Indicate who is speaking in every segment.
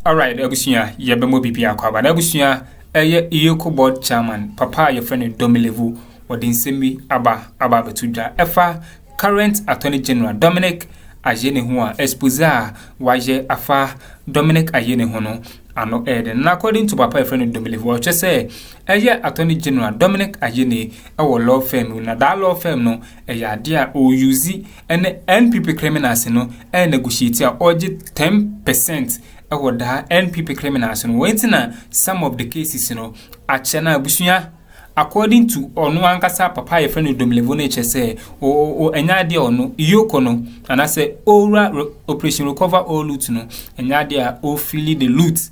Speaker 1: Alright, Abusia, Yabemo Bibia Kwaba, Abusia, Yoko board chairman, Papa, your friend Domelevo, or Dinsemi Aba Betuja, Efa, current Attorney General Dominic Ayini Hua, Exposa, Waje Afa, Dominic Ayini Hono, and no Ed. And according to Papa, your friend Domelevo, just say, Attorney General Dominic Ayini, our law firm, na that law firm no, dear OUZ, and NPP criminals no, and negotiate or 10%. Ewo da NPP criminals no wentina some of the cases achena abusuya according to onu ankasa papa ye friend Domelevo na say o enyade onu iyoko no and I say operation recover all loot no enyade a o fili the loot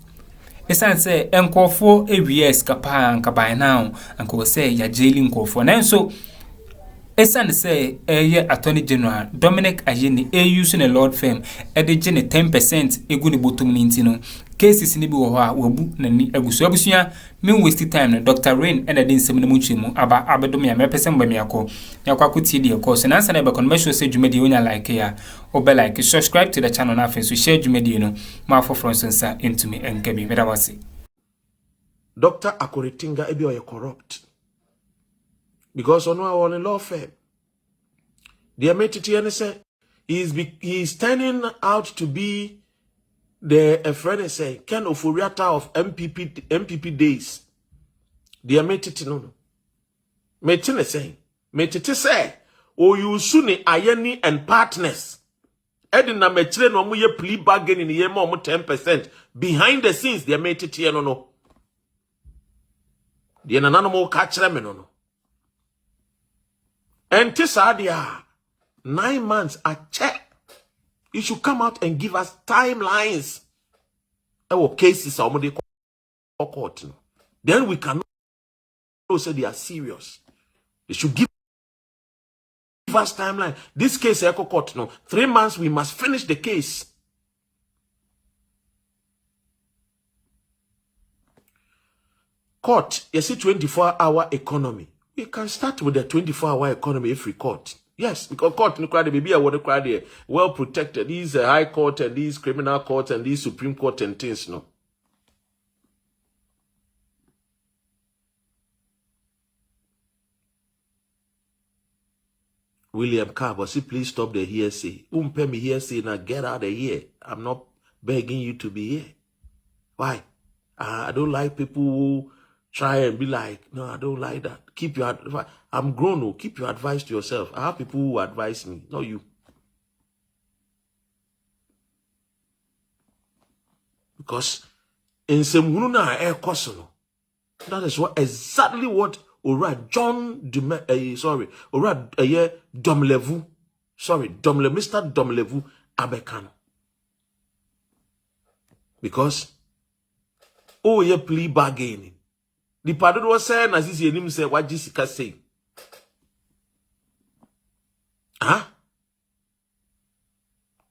Speaker 1: esan say enkofo aws kapa anka now anko say ya jailing nkofo na so esan say Attorney General Dominic Ayini using a law firm edegene 10% egu ni bottom ninti no cases ni bi wo ha wabu na ni agusu abusuya me waste time no Dr. Rain and edin sem no muchemu aba abedom ya mepesem ba miako yakwa kuti di course na ansa na be make sure say dwumadi onya like ya obe like subscribe to the channel na afen so share dwumadi no ma for fransensa into me enkabi meda wase
Speaker 2: Dr. Akuritinga ebi o corrupt because on our law firm the MTTN said he's turning out to be the friend say Ken Oforiata of MPP days. The MTT no. Metine say, Metite say, o you suni Ayini and partners. Edina metre no muye plea bargain in the year more 10%. Behind the scenes, the MTT no. The nanano mo catch them no. And Tisadia 9 months a check. You should come out and give us timelines. Our cases are already court. Then we can know say they are serious. They should give us timeline. This case echo court no 3 months we must finish the case. Court, you see 24-hour economy. We can start with the 24-hour economy if we court. Yes, because court, well protected. These high court and these criminal courts and these Supreme Court and things, no. William Carver, see, please stop the hearsay. Pay me hearsay now, get out of here. I'm not begging you to be here. Why? I don't like people who try and be like, no, I don't like that. Keep your advice. I'm grown, no. Keep your advice to yourself. I have people who advise me, not you. Because in Semuna air cosono, that is what exactly what Domelevo, Mr. Domelevo Abekano. Because ye plea bargaining. The pardon was saying as this him say what Jessica say. Huh?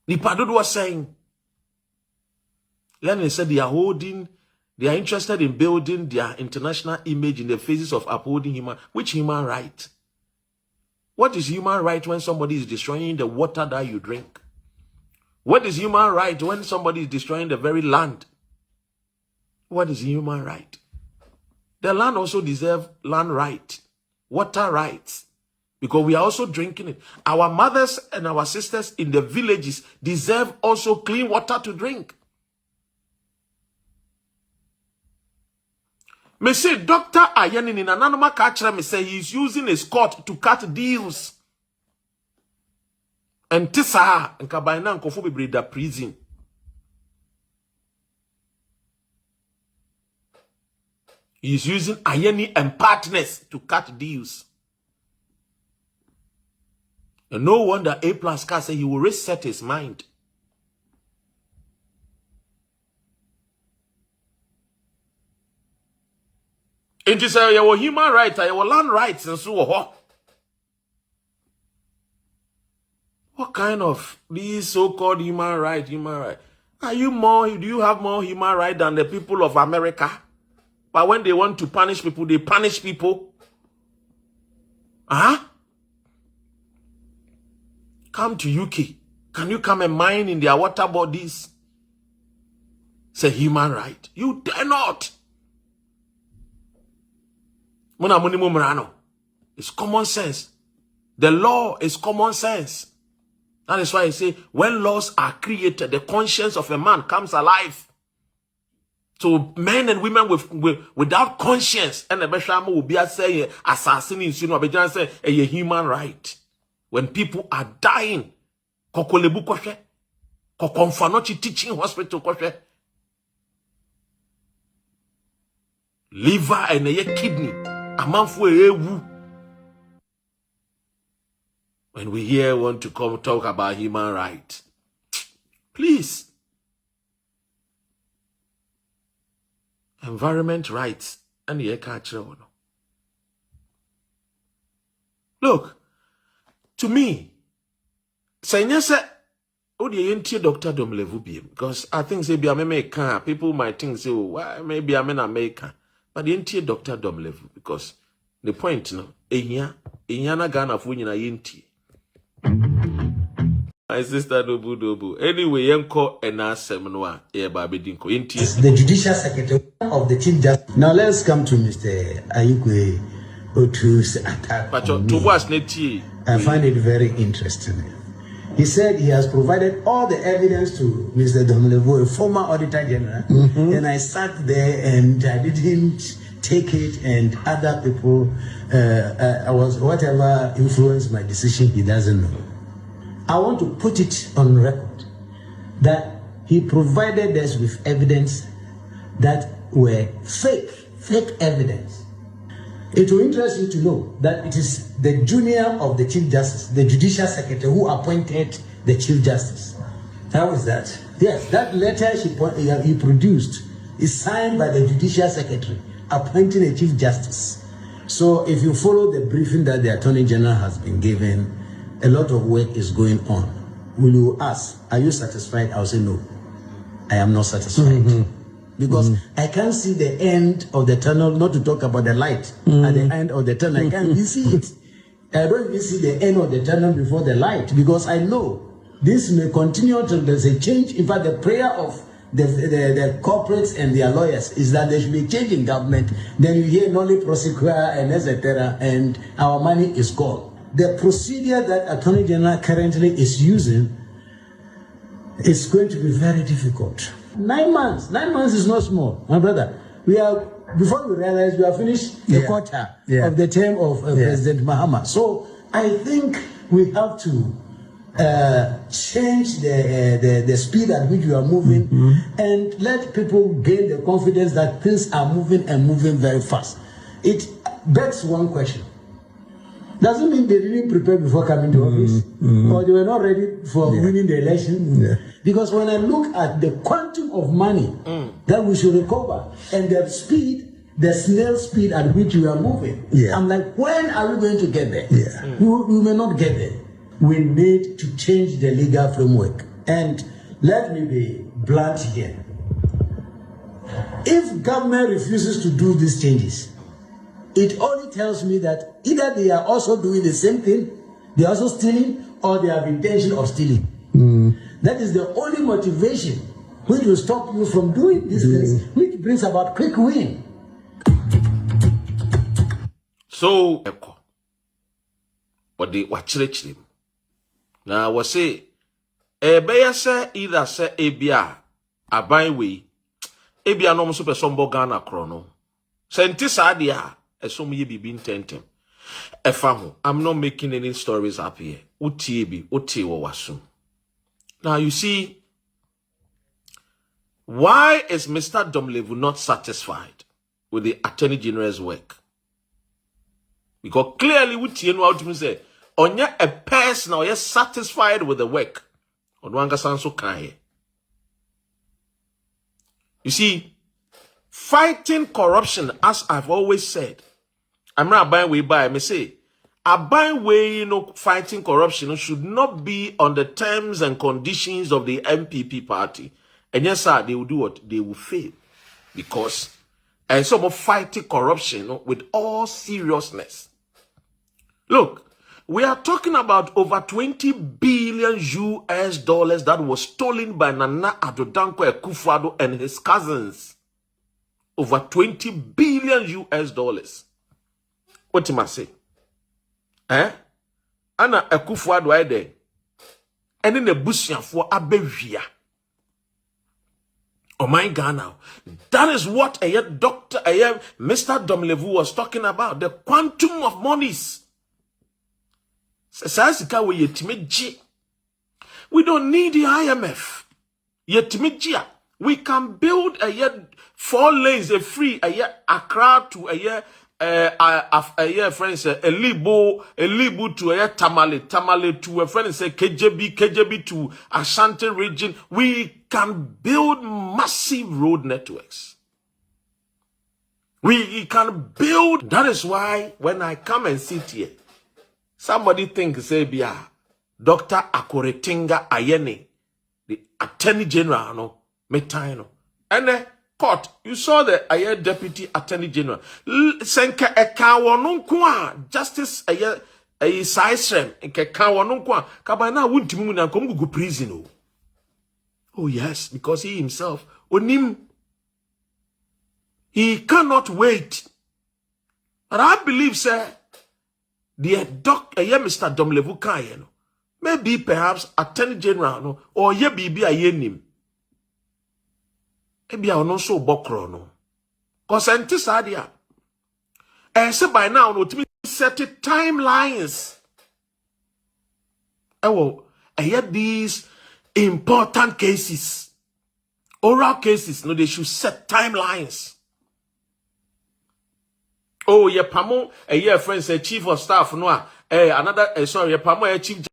Speaker 2: The pardon was saying. Lenin said they are interested in building their international image in the phases of upholding human right. What is human right when somebody is destroying the water that you drink? What is human right when somebody is destroying the very land? What is human right? The land also deserves land right, water rights, because we are also drinking it. Our mothers and our sisters in the villages deserve also clean water to drink. Me say Dr. Ayini in an animal catcher me say he's using his court to cut deals. And tisa and kabaina Akuffo be the prison. He's using Ayini and partners to cut deals. And no wonder A+ can say he will reset his mind. It is your human rights, your land rights, and so on. What kind of these so-called human rights? Are you more? Do you have more human right than the people of America? But when they want to punish people, they punish people. Huh? Come to UK. Can you come and mine in their water bodies? say human right. You dare not. Mona minimum rano. It's common sense. The law is common sense. That is why I say when laws are created, the conscience of a man comes alive. So men and women without conscience, and the Beshama will be saying assassinating, say a human right. When people are dying, kokolebu koshe, kokonfanochi teaching hospital koshe, liver and a kidney, a man for a woo. When we here want to come talk about human rights, please. Environment rights and the culture. Look, to me, say yes, oh the Dr. Domelevo because I think say be American. People might think say, why maybe I'm an American, but the entire Dr. Domelevo because the point no, Inyana Ghana for yinti. My sister Dobu. Anyway, Yenko and Asemnoa, Baby Dinko.
Speaker 3: The Judicial Secretary of the Chief Justice. Now let's come to Mr. Ayikwe Otu's attack.
Speaker 2: But to watch Netty,
Speaker 3: I find it very interesting. He said he has provided all the evidence to Mr. Domelevo, a former Auditor General, and I sat there and I didn't take it, and other people, I was whatever influenced my decision, he doesn't know. I want to put it on record that he provided us with evidence that were fake evidence. It will interest you to know that it is the junior of the Chief Justice, the Judicial Secretary, who appointed the Chief Justice. How is that? Yes, that letter he produced is signed by the Judicial Secretary appointing a Chief Justice. So if you follow the briefing that the Attorney General has been given, a lot of work is going on. Will you ask, are you satisfied? I'll say no, I am not satisfied. Because I can't see the end of the tunnel, not to talk about the light at the end of the tunnel. I can't even see it. I don't even see the end of the tunnel before the light, because I know this may continue until there's a change. In fact, the prayer of the corporates and their lawyers is that there should be a change in government. Then you hear nolli prosequa and etc., and our money is gone. The procedure that Attorney General currently is using is going to be very difficult. 9 months. 9 months is not small, my brother. We are, before we realize, we have finished the quarter of the term of President Mahama. So I think we have to change the speed at which we are moving and let people gain the confidence that things are moving and moving very fast. It begs one question. Doesn't mean they didn't prepare before coming to office, or they were not ready for winning the election. Because when I look at the quantum of money that we should recover and the speed, the snail speed at which we are moving, I'm like, when are we going to get there? We may not get there. We need to change the legal framework. And let me be blunt here. If government refuses to do these changes, it only tells me that either they are also doing the same thing, they are also stealing, or they have intention of stealing. That is the only motivation which will stop you from doing these things, which brings about quick win.
Speaker 2: So, what they watch him. Now, I say, beya say either say ebia, a byway, ebia no super sombo Ghana chrono. Sentisa adia. I'm not making any stories up here. Now you see, why is Mr. Domelevo not satisfied with the Attorney General's work? Because clearly what you know to say, on a person or you're satisfied with the work. You see, fighting corruption, as I've always said, I'm not buying way by me say, a buying way, fighting corruption should not be on the terms and conditions of the MPP party. And yes, sir, they will do what? They will fail. Because, and some of fighting corruption with all seriousness. Look, We are talking about over 20 billion US dollars that was stolen by Nana Addo Akuffo and his cousins. Over 20 billion US dollars. What am I saying? Anna Akuffo Addo ide. And in the bushia for Abevia. Oh my God now. That is what Mr. Domelevo was talking about. The quantum of monies. We don't need the IMF. We can build 4 lanes free Accra to friends Elibo to Tamale to friends KJB to Ashanti region. We can build massive road networks. We can build. That is why when I come and sit here, somebody thinks, say, Dr. Akuritinga Ayini, the Attorney General, no, Metaino. And court, you saw the Deputy Attorney General. Senka Ekawanunkwa, Justice Saisrem, Ekawanunkwa, Kabana wouldn't move and come to prison. Oh, yes, because he himself, Onim, he cannot wait. And I believe, sir, the Mr. Domelevo Kayeno, maybe perhaps Attorney General, no, or ye bibi Ayini. Maybe I not so bokro no. Cause antisadia. And say by now, no, to me set timelines. Oh, I had these important cases, oral cases. No, they should set timelines. Oh, ye pamo, friend say chief of staff no, another sorry, ye pamo chief.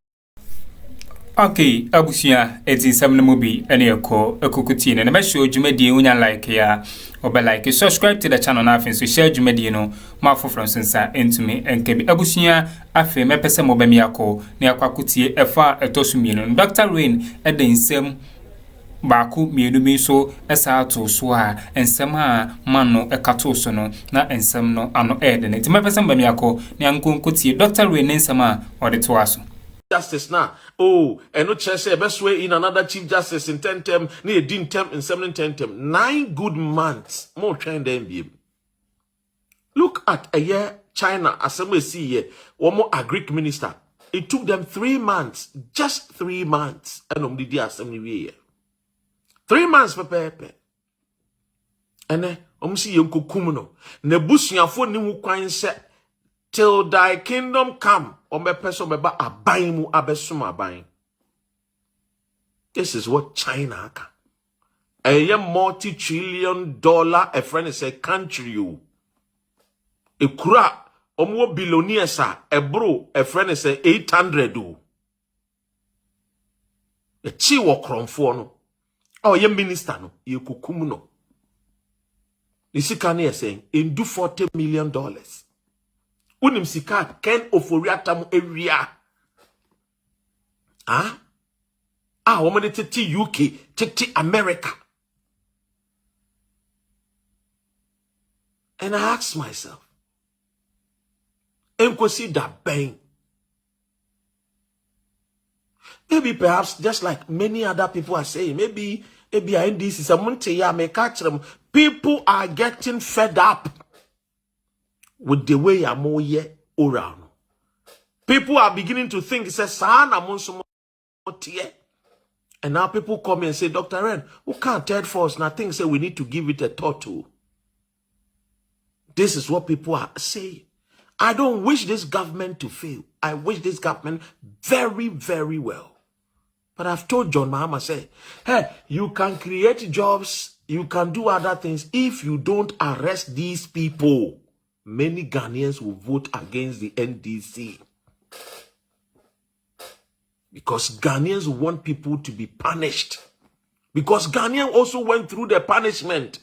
Speaker 1: Okay, abusia eti nsɛm no mu bi ene ekokuti ne na show dwumadi unya like ya obe like subscribe to the channel na afin so share dwumadi no ma foforo nsa entumi enkebi abusia afi mepese mo ba mi akọ na yakwakutie efa etosumienu Dr. Rain ede nsɛm baako mienu bi so esa ato so a ensem a mano ekato so no na ensem no ano ede ne ti mepese mo ba mi akọ na nkonkotie Dr. Rain nsem a ode to aso
Speaker 2: justice now. Oh, and no chance best way in another chief justice in 10 term, near din term in 7 term. 9 good months. More trying them be. Look at a year China assembly see here. One more a Greek minister. It took them 3 months, just 3 months. And the assembly year. 3 months pepe. And then see you kumuno. Nebusia for ni kwan se till thy kingdom come. This is what China can. A multi-trillion-dollar a friend is a country you. A kura omo billionaires a bro a friend is a 800 do. A chiwa kronfono. Oh ye minister no ye kukumuno. Isikani is saying in do $40 million. Unim sika ken oforiatam area. Woman titi UK, titi America. And I asked myself, consider bang. Maybe perhaps just like many other people are saying, maybe this is a monte ya may catch them. People are getting fed up with the way I'm all around. People are beginning to think it's a son among some. And now people come and say, Dr. Ren, who can't third force? Now things say we need to give it a thought to. This is what people are saying. I don't wish this government to fail. I wish this government very, very well. But I've told John Mahama, say, hey, you can create jobs, you can do other things. If you don't arrest these people, many Ghanaians will vote against the NDC. Because Ghanaians want people to be punished. Because Ghanaians also went through the punishment.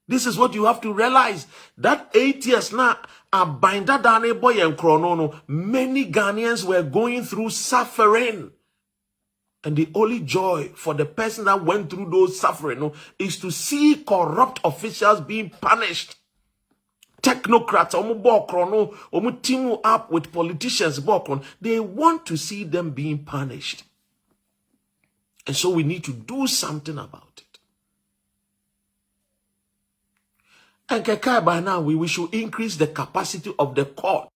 Speaker 2: This is what you have to realize. That 8 years now, many Ghanaians were going through suffering. And the only joy for the person that went through those suffering is to see corrupt officials being punished. technocrats, omu team up with politicians, they want to see them being punished. And so we need to do something about it. And by now, we should increase the capacity of the court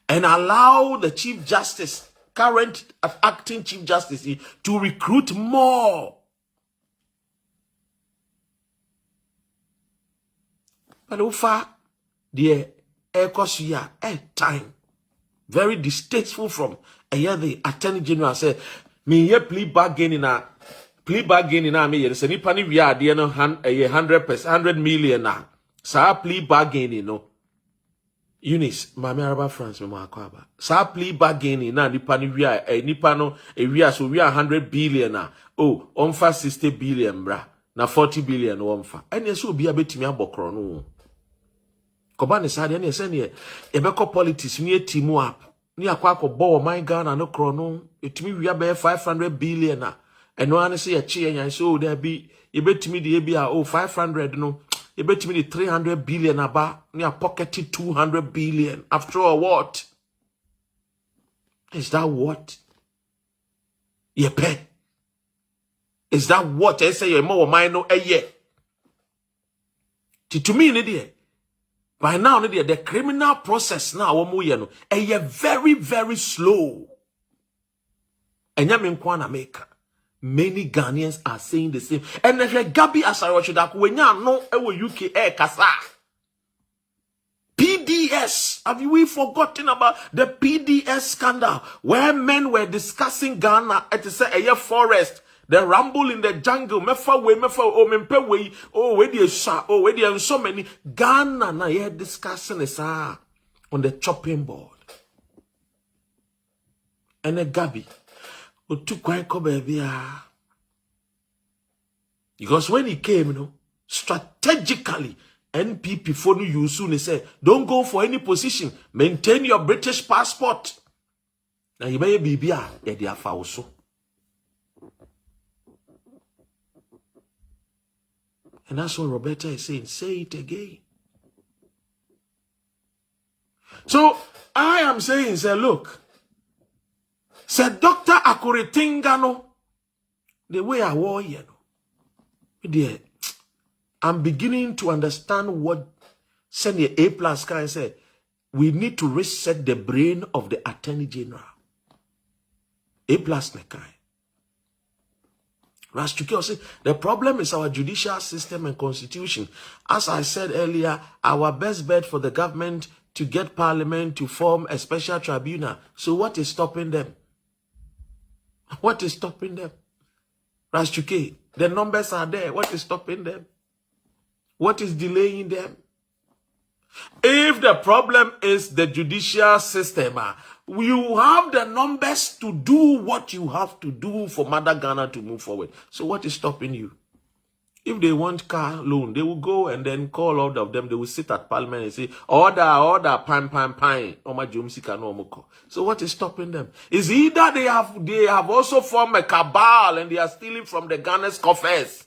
Speaker 2: and allow the Chief Justice, current acting Chief Justice, to recruit more. But so far, the time very distasteful from the Attorney General said, me ye plea bargaining na me ye se nipa ni wi ade no 100 million na sa plea bargaining no Eunice mami Araba France me makwaba sa plea bargaining na nipa ni wi nipa no wi so wi 100 billion na oh onfa 60 billion bra na 40 billion onfa ene so obi abetimi abokro no koba ne sa de ne se ne e be ko politics ni team up ni akwa bo my Ghana no kro no etimi wi be 500 billion na eno ane se ye che yan so there be e betimi de bi a 500 no e betimi de 300 billion aba ni a pocket 200 billion after all. What is that? What ye pay? Is that what I say? You more mind no ye to me ne by now the criminal process now very very slow. And many Ghanaians are saying the same. And if Gabi Asaroshidak when you know UK air kasa PDS, have we forgotten about the PDS scandal where men were discussing Ghana at a forest? The rumble in the jungle, mefa mempe way, where the sha, where the so many Ghana na here discussing this on the chopping board. And a Gabi, to quite baby. Because when he came, strategically, NPP for you soon said, don't go for any position, maintain your British passport. Now you may be there, they are also. And that's what Roberta is saying. Say it again. So I am saying, say, look, say Dr. Akuritingano, the way I war, I'm beginning to understand what Senior A+ guy said. We need to reset the brain of the Attorney General. A+ Nekai. The problem is our judicial system and constitution. As I said earlier, our best bet for the government to get parliament to form a special tribunal. So what is stopping them? What is stopping them? Rastuke, the numbers are there. What is stopping them? What is delaying them? If the problem is the judicial system, you have the numbers to do what you have to do for Mother Ghana to move forward. So what is stopping you? If they want car loan, they will go and then call all of them. They will sit at parliament and say, order, pine. So what is stopping them? Is either they have also formed a cabal and they are stealing from the Ghana's coffers.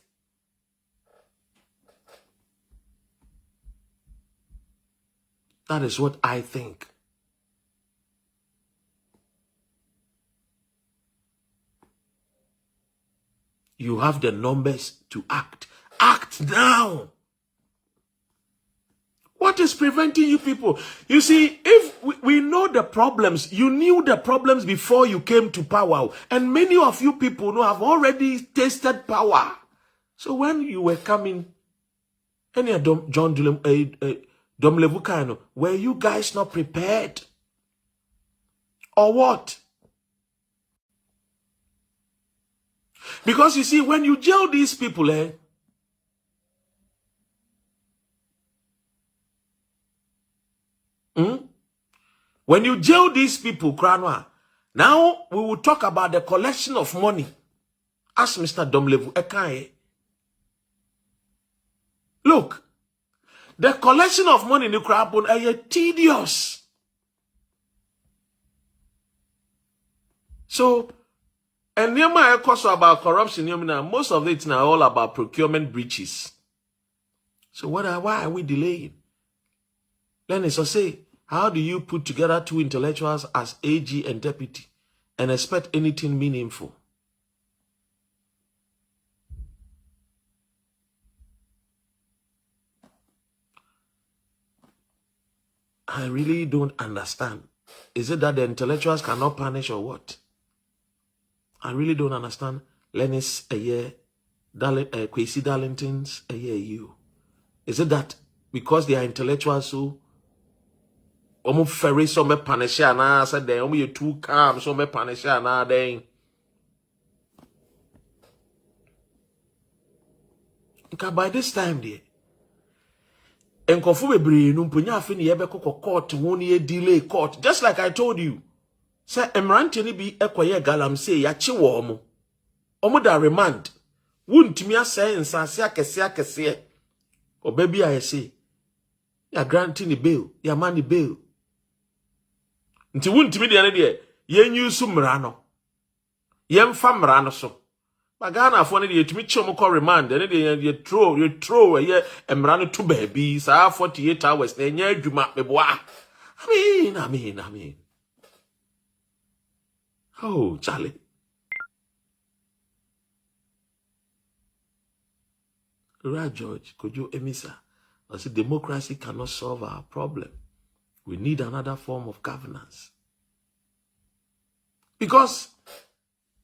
Speaker 2: That is what I think. You have the numbers to act. Act now. What is preventing you people? You see, if we know the problems, you knew the problems before you came to power. And many of you people know have already tasted power. So when you were coming, any John Domelevo kind, were you guys not prepared? Or what? Because you see, when you jail these people, when you jail these people, now we will talk about the collection of money. Ask Mr. Domelevo. Look, the collection of money in the crowd are tedious. So, and Nehemiah also about corruption, most of it now all about procurement breaches. So why are we delaying? Lenny, so say, how do you put together two intellectuals as AG and deputy and expect anything meaningful? I really don't understand. Is it that the intellectuals cannot punish or what? I really don't understand. Lenny's a year, Kwesi Darlington's a year you. Is it that because they are intellectuals so omo ferry so me punish na said then omo you too calm so me punish na then because by this time there Enkofu bebre no mponya afi ne yebekọ court ho ne delay court just like I told you say emrante ne bi ekoye galamsey ya che wo omo da remand wuntimi asay nsase akese obabi ayese ya granting the bail ya money bail nti wuntimi de ne de yenyu mra no yemfa mra no so Bagana for ne de yetumi chom remand ne de ye throw ye emra no to baby sa 48 hours na nya adwuma meboa I mean oh Charlie right George Kojo Emisa I said democracy cannot solve our problem. We need another form of governance because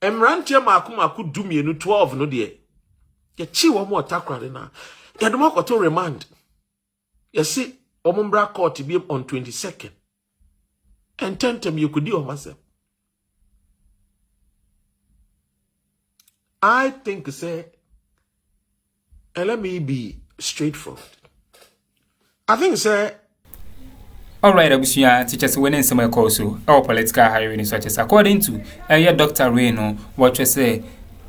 Speaker 2: Emrantia maku dumienu 12 no de. Ye chi wo mo takrade na. Ye do makoto remand. Ye see omumbra court be on 22nd. And tentem you could do myself. I think say and let me be straightforward. I think say
Speaker 1: Alright, Abusia, teachers winning some course, our political hiring such as according to Dr. Reno, what you say,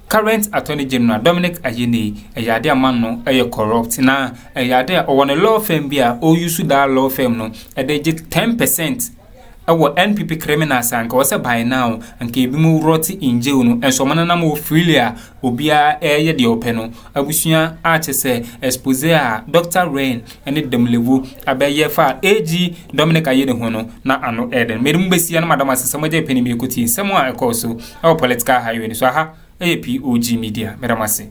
Speaker 1: current Attorney General Dominic Ayini, a yadia man no, corrupt na, a yadia or one a law firm beer, or you should that law firm no, a they get 10%. Our NPP criminals and gossip by now and keep mu roti in jail and so manana mo filia obia air the openo abusia archese expose Dr. Rain and it Domelevo abeye fa AG Dominic Ayini hono na ano eden medum besia na madam asesamaje penimi ekuti semwa ekoso our political highway so aha POG Media medamase